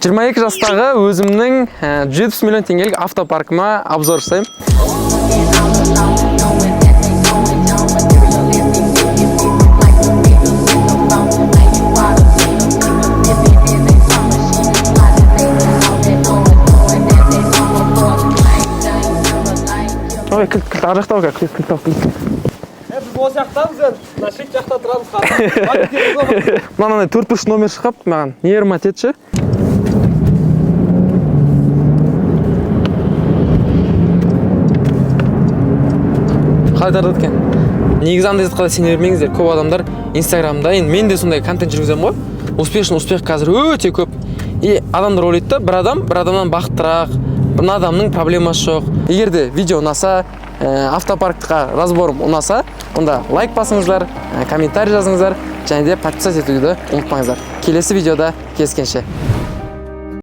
22 жастағы өзімнің 700 миллион теңгелік автопаркыма обзор жасаймын. Ой, кілт аржақтау ка, кілт тау. Біз осы жақтамыз енді, мына шет жақта тұрамыз қазір. Мынандай 4-3 номер шығып, маған нервыма тетші. Қалай тартады екен? Негізі андай затқа да сене бермеңіздер. Көп адамдар Инстаграмда, енді мен де сондай контент жүргіземін ғой. Успех қазір өте көп. И адамдар ойлайды да, бір адамнан бақыттырақ, бір адамның проблемасы жоқ. Егер де видео ұнаса, автопарктыға разборым ұнаса, онда лайк басыңыздар, комментарий жазыңыздар, және де подписаться етуді ұмытпаңыздар. Келесі видеода кездескенше.